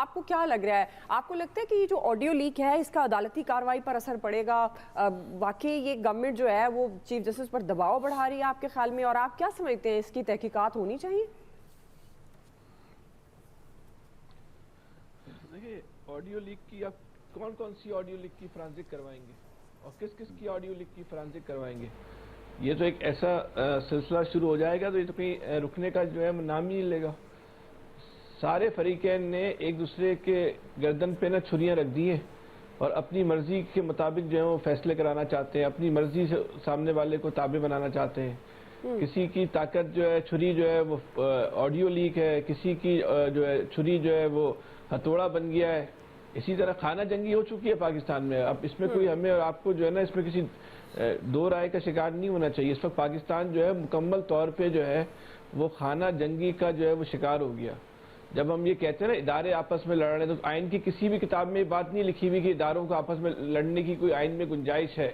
آپ کو کیا لگ رہا ہے؟ آپ کو لگتا ہے کہ یہ جو آڈیو لیک ہے اس کا عدالتی کارروائی پر اثر پڑے گا؟ واقعی یہ گورنمنٹ جو ہے وہ چیف جسٹس پر دباؤ بڑھا رہی ہے آپ کے خیال میں، اور آپ کیا سمجھتے ہیں اس کی تحقیقات ہونی چاہیے؟ دیکھیے آڈیو لیک کی آپ کون سی آڈیو لیک کی فرانزک کروائیں گے اور کس کی آڈیو لیک کی فرانزک کروائیں گے؟ یہ تو ایک ایسا سلسلہ شروع ہو جائے گا تو یہ تو کہیں رکنے کا جو ہے نام ہی نہیں لے گا۔ سارے فریقین نے ایک دوسرے کے گردن پہ چھریاں رکھ دی ہیں اور اپنی مرضی کے مطابق جو ہے وہ فیصلے کرانا چاہتے ہیں، اپنی مرضی سے سامنے والے کو تابع بنانا چاہتے ہیں۔ کسی کی طاقت جو ہے چھری جو ہے وہ آڈیو لیک ہے، کسی کی جو ہے چھری جو ہے وہ ہتھوڑا بن گیا ہے۔ اسی طرح خانہ جنگی ہو چکی ہے پاکستان میں۔ اب اس میں کوئی ہمیں اور آپ کو جو ہے نا اس میں کسی دو رائے کا شکار نہیں ہونا چاہیے۔ اس وقت پاکستان جو ہے مکمل طور پہ جو ہے وہ خانہ جنگی کا جو ہے وہ شکار ہو گیا۔ جب ہم یہ کہتے ہیں نا ادارے آپس میں لڑ رہے ہیں، تو آئین کی کسی بھی کتاب میں بات نہیں لکھی ہوئی کہ اداروں کو آپس میں لڑنے کی کوئی آئین میں گنجائش ہے۔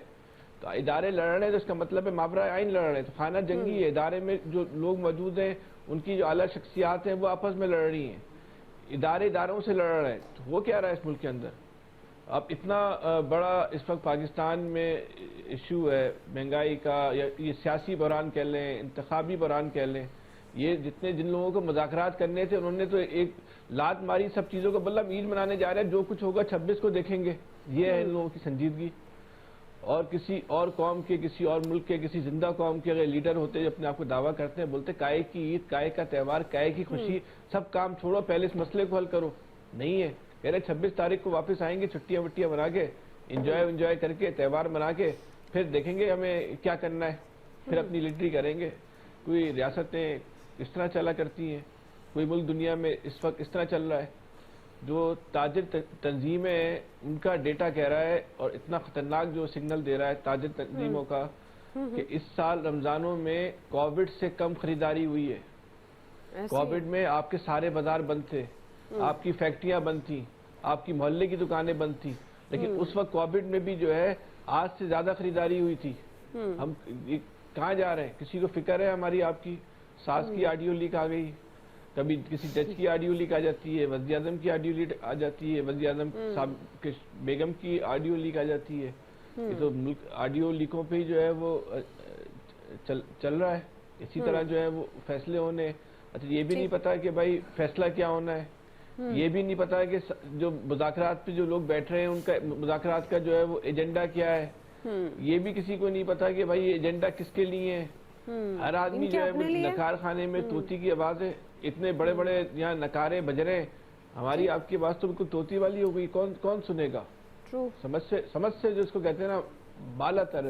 تو ادارے لڑ رہے ہیں تو اس کا مطلب ہے مابرہ آئین لڑ رہے ہیں، تو خانہ جنگی ہے۔ ادارے میں جو لوگ موجود ہیں ان کی جو اعلیٰ شخصیات ہیں وہ آپس میں لڑ رہی ہیں، اداروں سے لڑ رہے ہیں۔ تو وہ کیا رہا ہے اس ملک کے اندر؟ اب اتنا بڑا اس وقت پاکستان میں ایشو ہے مہنگائی کا، یا یہ سیاسی بحران کہہ لیں، انتخابی بحران کہہ لیں، یہ جن لوگوں کو مذاکرات کرنے تھے انہوں نے تو ایک لات ماری سب چیزوں کو، بلکہ عید منانے جا رہے ہیں، جو کچھ ہوگا 26 کو دیکھیں گے۔ یہ ہے ان لوگوں کی سنجیدگی۔ اور کسی اور قوم کے، کسی اور ملک کے، کسی زندہ قوم کے اگر لیڈر ہوتے جو اپنے آپ کو دعویٰ کرتے ہیں، بولتے کائے کی عید، کائے کا تہوار، کائے کی خوشی، سب کام چھوڑو پہلے اس مسئلے کو حل کرو۔ نہیں ہے، کہہ رہے 26 تاریخ کو واپس آئیں گے چھٹیاں وٹیاں بنا کے، انجوائے کر کے، تہوار منا کے، پھر دیکھیں گے ہمیں کیا کرنا ہے، پھر اپنی لیڈری کریں گے۔ کوئی ریاستیں اس طرح چلا کرتی ہیں، کوئی ملک دنیا میں اس وقت اس طرح چل رہا ہے۔ جو تاجر تنظیمیں ہیں ان کا ڈیٹا کہہ رہا ہے، اور اتنا خطرناک جو سگنل دے رہا ہے تاجر تنظیموں کا، کہ اس سال رمضانوں میں کووڈ سے کم خریداری ہوئی ہے۔ کووڈ میں آپ کے سارے بازار بند تھے، آپ کی فیکٹریاں بند تھیں، آپ کی محلے کی دکانیں بند تھیں، لیکن اس وقت کووڈ میں بھی جو ہے آج سے زیادہ خریداری ہوئی تھی۔ ہم کہاں جا رہے ہیں؟ کسی کو فکر ہے ہماری آپ کی؟ ساس کی آڈیو لیک آ گئی، کبھی کسی جج کی آڈیو لیک آ جاتی ہے، وزیر اعظم کی آڈیو لیک آ جاتی ہے، وزیر اعظم بیگم کی آڈیو لیک آ جاتی ہے۔ یہ تو ملک آڈیو لیکوں پہ ہی جو ہے وہ چل رہا ہے۔ اسی طرح جو ہے وہ فیصلے ہونے، اچھا یہ بھی نہیں پتا کہ بھائی فیصلہ کیا ہونا ہے، یہ بھی نہیں پتا کہ جو مذاکرات پہ جو لوگ بیٹھ رہے ہیں ان کا مذاکرات کا جو ہے وہ ایجنڈا کیا ہے، یہ بھی کسی کو نہیں پتا کہ بھائی یہ ایجنڈا کس کے لیے ہے۔ ہر آدمی جو ہے نکار خانے میں طوطی کی آواز ہے، اتنے بڑے بڑے یہاں نکارے بج رہے ہیں، ہماری آپ کی آواز تو بالکل طوطی والی ہو گئی، کون سنے گا؟ سمجھ سے جو اس کو کہتے ہیں نا بالا تر۔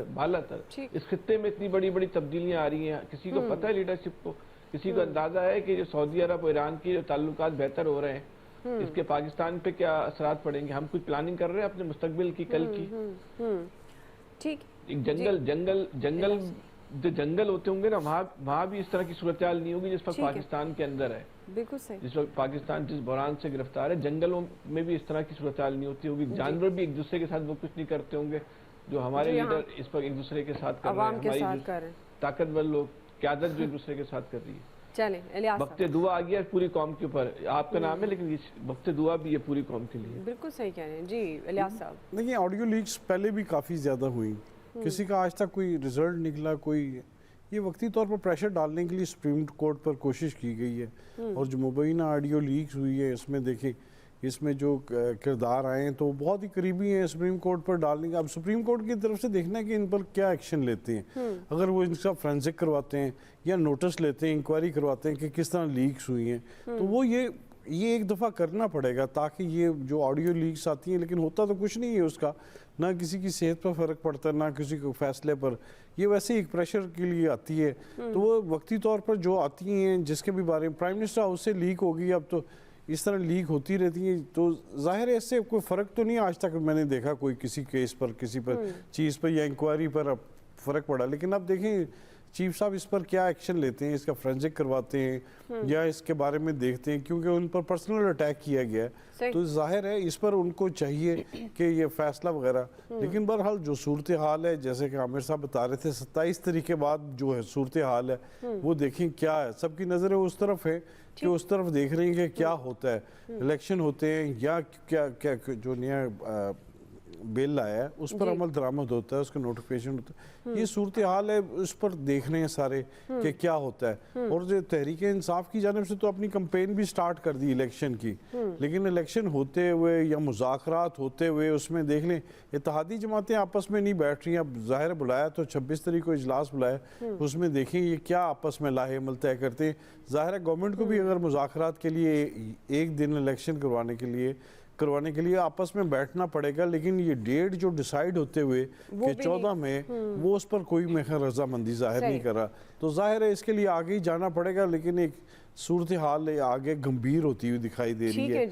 اس خطے میں اتنی بڑی بڑی تبدیلیاں آ رہی ہیں، کسی کو پتہ ہے لیڈرشپ کو، کسی کو اندازہ ہے کہ جو سعودی عرب اور ایران کی جو تعلقات بہتر ہو رہے ہیں، اس کے پاکستان پہ کیا اثرات پڑیں گے؟ ہم کچھ پلاننگ کر رہے ہیں اپنے مستقبل کی، کل کی؟ ایک جنگل ہوتے ہوں گے نا، وہاں بھی اس طرح کی صورتحال نہیں ہوگی جس وقت پاکستان کے اندر ہے۔ بالکل صحیح۔ جس وقت پاکستان جس بحران سے گرفتار ہے، جنگلوں میں بھی اس طرح کی صورتحال نہیں ہوتی ہوگی، جانور بھی ایک دوسرے کے ساتھ وہ کچھ نہیں کرتے ہوں گے جو ہمارے لیڈر اس وقت ایک دوسرے کے ساتھ کر رہے ہیں، ہماری طاقتور لوگ قیادت جو ایک دوسرے کے ساتھ کر رہی ہے۔ چلیں الیاس وقت دعا آ گیا پوری قوم کے اوپر، آپ کا نام ہے لیکن وقت دعا بھی ہے پوری قوم کے لیے۔ بالکل صحیح کہہ رہے ہیں جی الیاس صاحب۔ دیکھیں آڈیو لیکس پہلے بھی کافی زیادہ ہوئی، کسی کا آج تک کوئی رزلٹ نکلا، کوئی یہ وقتی طور پر پریشر ڈالنے کے لیے سپریم کورٹ پر کوشش کی گئی ہے۔ اور جو مبینہ آڈیو لیکس ہوئی ہے اس میں دیکھیں، اس میں جو کردار آئے ہیں تو بہت ہی قریبی ہیں سپریم کورٹ پر ڈالنے کا۔ اب سپریم کورٹ کی طرف سے دیکھنا ہے کہ ان پر کیا ایکشن لیتے ہیں، اگر وہ ان کا فرینزک کرواتے ہیں یا نوٹس لیتے ہیں، انکوائری کرواتے ہیں کہ کس طرح لیکس ہوئی ہیں، تو وہ یہ ایک دفعہ کرنا پڑے گا تاکہ یہ جو آڈیو لیکس آتی ہیں، لیکن ہوتا تو کچھ نہیں ہے اس کا، نہ کسی کی صحت پر فرق پڑتا ہے نہ کسی کو فیصلے پر، یہ ویسے ایک پریشر کے لیے آتی ہے۔ تو وہ وقتی طور پر جو آتی ہیں جس کے بھی بارے میں پرائم منسٹر ہاؤس سے لیک ہوگی، اب تو اس طرح لیک ہوتی رہتی ہیں، تو ظاہر ہے اس سے کوئی فرق تو نہیں آج تک میں نے دیکھا کوئی کسی کیس پر، کسی پر چیز پر یا انکوائری پر اب فرق پڑا۔ لیکن اب دیکھیں چیف صاحب اس پر کیا ایکشن لیتے ہیں, اس کا فرینزک کرواتے ہیں یا اس کے بارے میں دیکھتے ہیں, کیونکہ ان پر پرسنل اٹیک کیا گیا ہے تو ظاہر ہے اس پر ان کو چاہیے کہ یہ فیصلہ وغیرہ. لیکن بہرحال جو صورتحال ہے, جیسے کہ عامر صاحب بتا رہے تھے, 27 تاریخ کے بعد جو ہے صورتحال ہے وہ دیکھیں کیا ہے. سب کی نظریں اس طرف ہے کہ اس طرف دیکھ رہے ہیں کہ کیا ہوتا ہے, الیکشن ہوتے ہیں یا کیا جو نیا بل آیا ہے اس پر عمل درآمد ہوتا ہے, اس کا نوٹیفیکیشن ہوتا ہے. یہ صورتحال ہے, اس پر دیکھ رہے ہیں سارے کہ کیا ہوتا ہے. اور جو تحریک انصاف کی جانب سے تو اپنی کمپین بھی سٹارٹ کر دی الیکشن کی, لیکن الیکشن ہوتے ہوئے یا مذاکرات ہوتے ہوئے اس میں دیکھ لیں اتحادی جماعتیں آپس میں نہیں بیٹھ رہی ہیں. اب ظاہر بلایا تو 26 تاریخ کو اجلاس بلایا, اس میں دیکھیں یہ کیا آپس میں لاہے عمل طے کرتے ہیں. ظاہر ہے گورنمنٹ کو بھی اگر مذاکرات کے لیے ایک دن الیکشن کروانے کے لیے آپس میں بیٹھنا پڑے گا, لیکن یہ ڈیٹ جو ڈیسائیڈ ہوتے ہوئے کہ 14 میں وہ اس پر کوئی میخر رضامندی ظاہر نہیں کر رہا, تو ظاہر ہے اس کے لیے آگے ہی جانا پڑے گا. لیکن ایک صورتحال آگے گمبھیر ہوتی ہوئی دکھائی دے رہی ہے.